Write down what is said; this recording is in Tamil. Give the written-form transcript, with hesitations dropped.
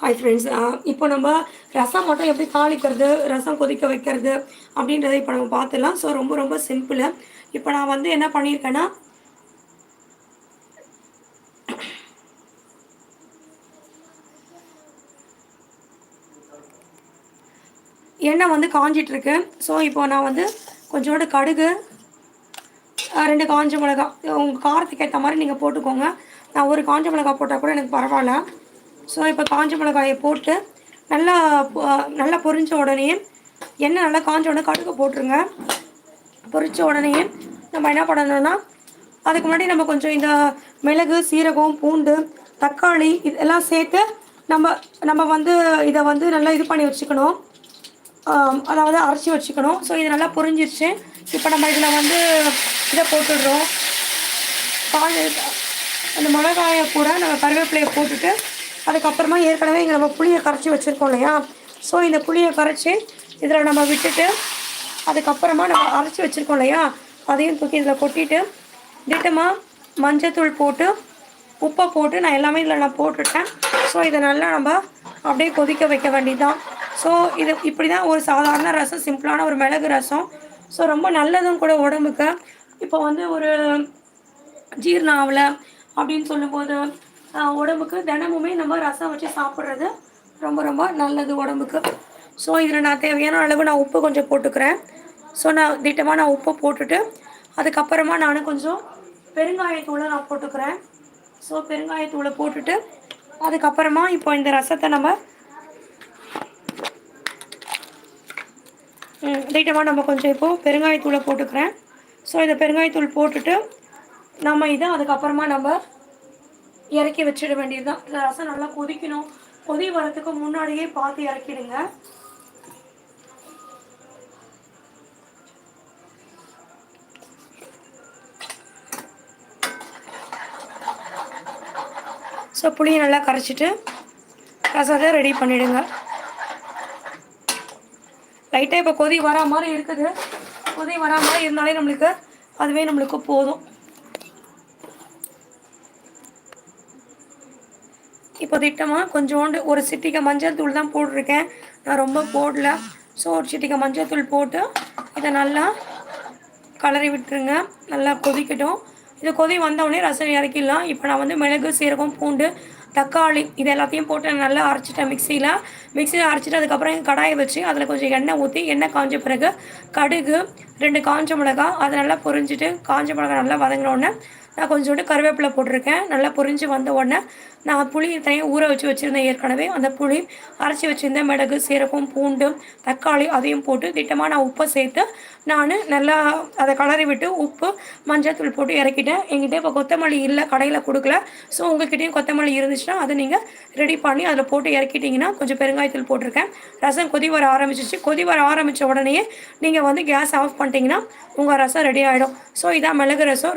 Hi friends. இப்போ நம்ம ரசம் மட்டும் எப்படி தாளிக்கிறது, ரசம் கொதிக்க வைக்கிறது அப்படின்றத இப்போ நம்ம பார்த்துடலாம். ஸோ ரொம்ப ரொம்ப சிம்பிளு. இப்போ நான் வந்து என்ன பண்ணியிருக்கேன்னா, எண்ணெய் வந்து காஞ்சிட்ருக்கு. ஸோ இப்போ நான் வந்து கொஞ்சோண்டு கடுகு, 2 காஞ்ச மிளகா, உங்கள் காரத்துக்கு ஏற்ற மாதிரி நீங்கள் போட்டுக்கோங்க. நான் ஒரு காஞ்ச மிளகா போட்டால் கூட எனக்கு பரவாயில்ல. ஸோ இப்போ காஞ்ச மிளகாயை போட்டு நல்லா நல்லா பொரிஞ்ச உடனே, எண்ணெய் நல்லா காஞ்ச உடனே கடுகு போட்டுருங்க. பொரிச்ச உடனேயே நம்ம என்ன பண்ணணும்னா, அதுக்கு முன்னாடி நம்ம கொஞ்சம் இந்த மிளகு, சீரகம், பூண்டு, தக்காளி இதெல்லாம் சேர்த்து நம்ம நம்ம வந்து இதை வந்து நல்லா இது பண்ணி வச்சுக்கணும். அதாவது அரைச்சி வச்சுக்கணும். ஸோ இது நல்லா புரிஞ்சிருச்சு. இப்போ நம்ம இதில் வந்து இதை போட்டுடுறோம். காய் அந்த மிளகாயை கூட நம்ம கருவேப்பிலையை போட்டுட்டு, அதுக்கப்புறமா ஏற்கனவே இங்கே நம்ம புளியை கரைச்சி வச்சுருக்கோம் இல்லையா? ஸோ இந்த புளியை கரைச்சி இதில் நம்ம விட்டுட்டு, அதுக்கப்புறமா நம்ம அரைச்சி வச்சுருக்கோம் இல்லையா? அதையும் தூக்கி இதில் கொட்டிட்டு, திட்டமாக மஞ்சத்தூள் போட்டு, உப்பை போட்டு நான் எல்லாமே இதில் நான் போட்டுட்டேன். ஸோ இதை நல்லா நம்ம அப்படியே கொதிக்க வைக்க வேண்டியது தான். ஸோ இது இப்படி தான் ஒரு சாதாரண ரசம், சிம்பிளான ஒரு மிளகு ரசம். ஸோ ரொம்ப நல்லதும் கூட உடம்புக்கு. இப்போ வந்து ஒரு ஜீரணம் ஆகலை அப்படின்னு சொல்லும்போது, உடம்புக்கு தினமுமே நம்ம ரசம் வச்சு சாப்பிட்றது ரொம்ப ரொம்ப நல்லது உடம்புக்கு. ஸோ இதில் நான் தேவையான அளவு நான் உப்பு கொஞ்சம் போட்டுக்கிறேன். ஸோ நான் திட்டமாக நான் உப்பு போட்டுட்டு, அதுக்கப்புறமா நான் கொஞ்சம் பெருங்காயத்தூளை நான் போட்டுக்கிறேன். ஸோ பெருங்காயத்தூளை போட்டுட்டு, அதுக்கப்புறமா இப்போ இந்த ரசத்தை நம்ம திட்டமாக நம்ம கொஞ்சம் இப்போது பெருங்காயத்தூளை போட்டுக்கிறேன். ஸோ இந்த பெருங்காயத்தூள் போட்டுட்டு நம்ம இதை அதுக்கப்புறமா நம்ம இறக்கி வச்சிட வேண்டியது தான். இந்த ரசம் நல்லா கொதிக்கணும். கொதி வரத்துக்கு முன்னாடியே பார்த்து இறக்கிடுங்க. ஸோ புளியை நல்லா கரைச்சிட்டு ரசத்தை ரெடி பண்ணிவிடுங்க. லைட்டாக இப்போ கொதி வரா மாதிரி இருக்குது. கொதி வரா மாதிரி இருந்தாலே நம்மளுக்கு அதுவே நம்மளுக்கு போதும். இப்போ திட்டமாக கொஞ்சோண்டு ஒரு சிட்டிகை மஞ்சள் தூள் தான் போட்டிருக்கேன். நான் ரொம்ப போடல. ஸோ ஒரு சிட்டிகை மஞ்சள் தூள் போட்டு இதை நல்லா கலரி விட்டுருங்க. நல்லா கொதிக்கட்டும். இது கொதி வந்தவுடனே ரசம் இறக்கிடலாம். இப்போ நான் வந்து மிளகு, சீரகம், பூண்டு, தக்காளி இது எல்லாத்தையும் போட்டு நல்லா அரைச்சிட்டேன் மிக்சியில் அரைச்சிட்டு, அதுக்கப்புறம் கடாயை வச்சு அதில் கொஞ்சம் எண்ணெய் ஊற்றி, எண்ணெய் காஞ்ச பிறகு கடுகு, 2 காஞ்ச மிளகா, அதை நல்லா பொரிஞ்சிட்டு, காஞ்ச மிளகா நல்லா வதங்கினோடனே நான் கொஞ்சோண்டு கருவேப்பிலை போட்டிருக்கேன். நல்லா பொரிஞ்சு வந்த உடனே நான் புளி தனியாக ஊற வச்சு வச்சுருந்தேன் ஏற்கனவே. அந்த புளி அரைச்சி வச்சுருந்தேன், மிளகு, சீரகம், பூண்டு, தக்காளி அதையும் போட்டு திட்டமாக நான் உப்பை சேர்த்து நான் நல்லா அதை கலரி விட்டு உப்பு, மஞ்சள் தூள் போட்டு இறக்கிட்டேன். எங்கிட்ட இப்போ கொத்தமல்லி இல்லை, கடையில் கொடுக்கல. ஸோ உங்கள்கிட்டையும் கொத்தமல்லி இருந்துச்சுன்னா அதை நீங்கள் ரெடி பண்ணி அதில் போட்டு இறக்கிட்டிங்கன்னா, கொஞ்சம் பெருங்காயத்தூள் போட்டிருக்கேன். ரசம் கொதி வர ஆரம்பிச்சிச்சு. கொதி வர ஆரம்பித்த உடனேயே நீங்கள் வந்து கேஸ் ஆஃப் பண்ணிட்டீங்கன்னா உங்கள் ரசம் ரெடி ஆகிடும். ஸோ இதான் மிளகு ரசம்.